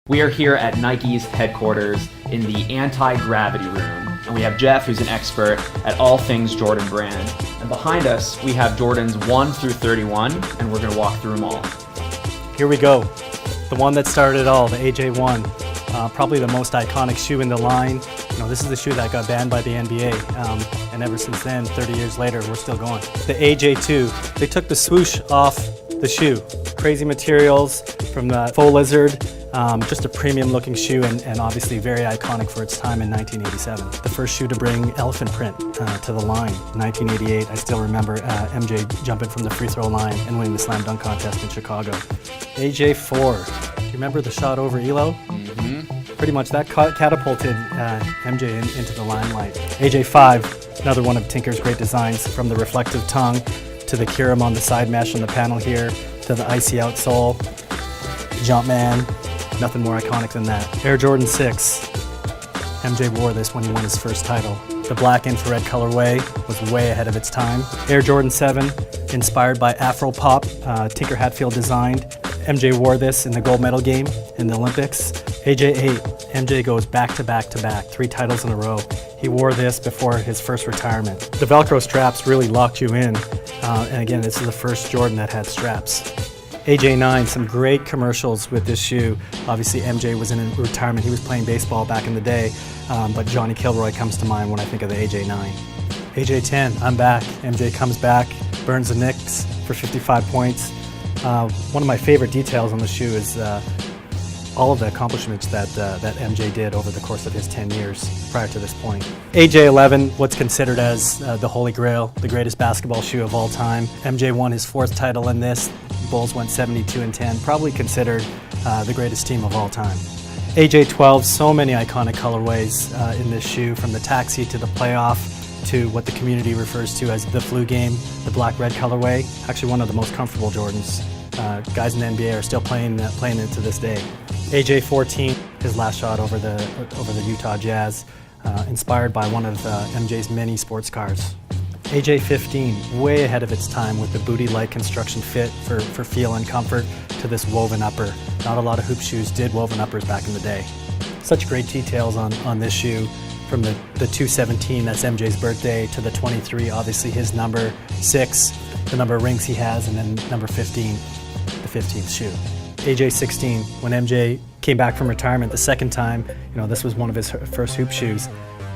We are here at Nike's headquarters in the anti-gravity room, and we have Jeff, who's an expert at all things Jordan brand. And behind us, we have Jordans 1 through 31, and we're gonna walk through them all. Here we go. The one that started it all, the AJ1. Probably the most iconic shoe in the line. You know, this is the shoe that got banned by the NBA, and ever since then, 30 years later, we're still going. The AJ2, they took the swoosh off the shoe. Crazy materials from the faux lizard, just a premium looking shoe and obviously very iconic for its time in 1987. The first shoe to bring elephant print to the line. 1988, I still remember MJ jumping from the free throw line and winning the slam dunk contest in Chicago. AJ4, do you remember the shot over Elo? Pretty much that catapulted MJ into the limelight. AJ5, another one of Tinker's great designs, from the reflective tongue to the Kirim on the side mesh on the panel here, to the icy outsole, Jumpman, nothing more iconic than that. Air Jordan 6, MJ wore this when he won his first title. The black infrared colorway was way ahead of its time. Air Jordan 7, inspired by Afro Pop, Tinker Hatfield designed. MJ wore this in the gold medal game in the Olympics. AJ8, MJ goes back to back to back, 3 titles in a row. He wore this before his first retirement. The Velcro straps really locked you in. And again, this is the first Jordan that had straps. AJ9, some great commercials with this shoe. Obviously MJ was in retirement, he was playing baseball back in the day, but Johnny Kilroy comes to mind when I think of the AJ9. AJ10, I'm back. MJ comes back, burns the Knicks for 55 points. One of my favorite details on the shoe is all of the accomplishments that MJ did over the course of his 10 years prior to this point. AJ11, what's considered as the Holy Grail, the greatest basketball shoe of all time. MJ won his 4th title in this. Bulls went 72-10, probably considered the greatest team of all time. AJ12, so many iconic colorways in this shoe, from the taxi to the playoff to what the community refers to as the flu game, the black-red colorway. Actually one of the most comfortable Jordans. Guys in the NBA are still playing it to this day. AJ14, his last shot over the Utah Jazz, inspired by one of MJ's many sports cars. AJ15, way ahead of its time with the booty-like construction fit for feel and comfort to this woven upper. Not a lot of hoop shoes did woven uppers back in the day. Such great details on this shoe, from the 217, that's MJ's birthday, to the 23, obviously his number, 6, the number of rings he has, and then number 15, the 15th shoe. AJ16, when MJ came back from retirement the second time, you know, this was one of his first hoop shoes.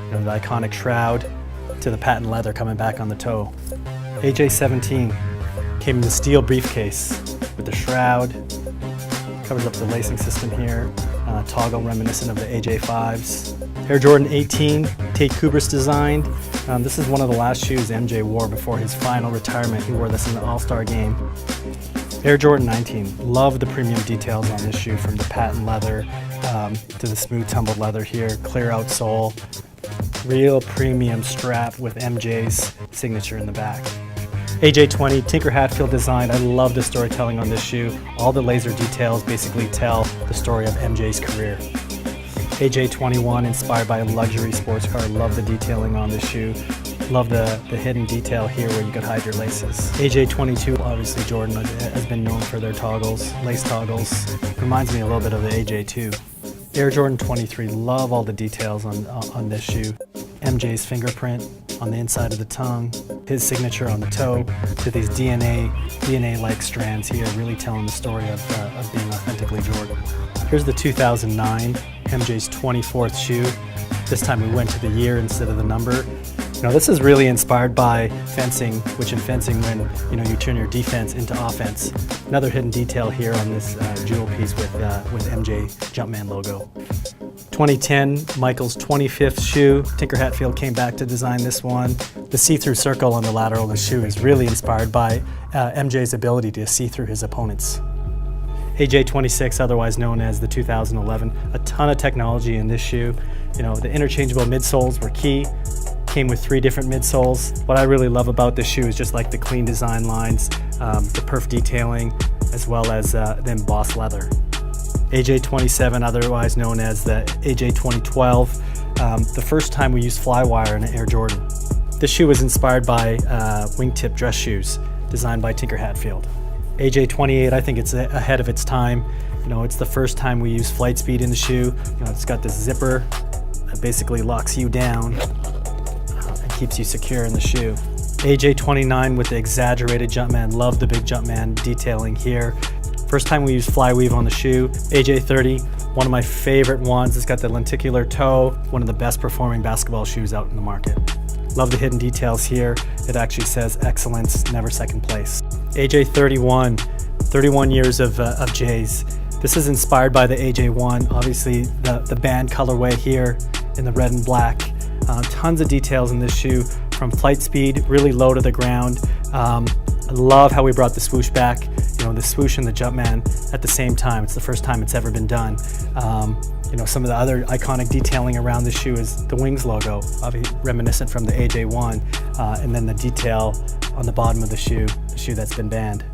You know, the iconic shroud to the patent leather coming back on the toe. AJ17 came in the steel briefcase with the shroud, covers up the lacing system here, toggle reminiscent of the AJ5s. Air Jordan 18, Tate Kubris designed. This is one of the last shoes MJ wore before his final retirement. He wore this in the All-Star game. Air Jordan 19, love the premium details on this shoe, from the patent leather to the smooth tumbled leather here, clear outsole, real premium strap with MJ's signature in the back. AJ20, Tinker Hatfield design. I love the storytelling on this shoe. All the laser details basically tell the story of MJ's career. AJ21, inspired by a luxury sports car. Love the detailing on this shoe. Love the hidden detail here where you could hide your laces. AJ22, obviously Jordan has been known for their toggles, lace toggles. Reminds me a little bit of the AJ2. Air Jordan 23, love all the details on this shoe. MJ's fingerprint on the inside of the tongue, his signature on the toe, to these DNA-like strands here, really telling the story of being authentically Jordan. Here's the 2009, MJ's 24th shoe. This time we went to the year instead of the number. You know, this is really inspired by fencing, which in fencing, when you turn your defense into offense. Another hidden detail here on this jewel piece with MJ Jumpman logo. 2010, Michael's 25th shoe. Tinker Hatfield came back to design this one. The see-through circle on the lateral of the shoe is really inspired by MJ's ability to see through his opponents. AJ26, otherwise known as the 2011, a ton of technology in this shoe. You know, the interchangeable midsoles were key. Came with 3 different midsoles. What I really love about this shoe is just like the clean design lines, the perf detailing, as well as the embossed leather. AJ27, otherwise known as the AJ 2012, the first time we used Flywire in an Air Jordan. This shoe was inspired by wingtip dress shoes designed by Tinker Hatfield. AJ28, I think it's ahead of its time. You know, it's the first time we use flight speed in the shoe. You know, it's got this zipper that basically locks you down and keeps you secure in the shoe. AJ29 with the exaggerated Jumpman. Love the big Jumpman detailing here. First time we use flyweave on the shoe. AJ30, one of my favorite ones. It's got the lenticular toe, one of the best performing basketball shoes out in the market. Love the hidden details here. It actually says excellence, never second place. AJ31, 31 years of J's. This is inspired by the AJ1, obviously the band colorway here in the red and black. Tons of details in this shoe, from flight speed, really low to the ground. I love how we brought the swoosh back, you know, the swoosh and the Jumpman at the same time. It's the first time it's ever been done. You know, some of the other iconic detailing around the shoe is the Wings logo, obviously reminiscent from the AJ1, and then the detail on the bottom of the shoe that's been banned.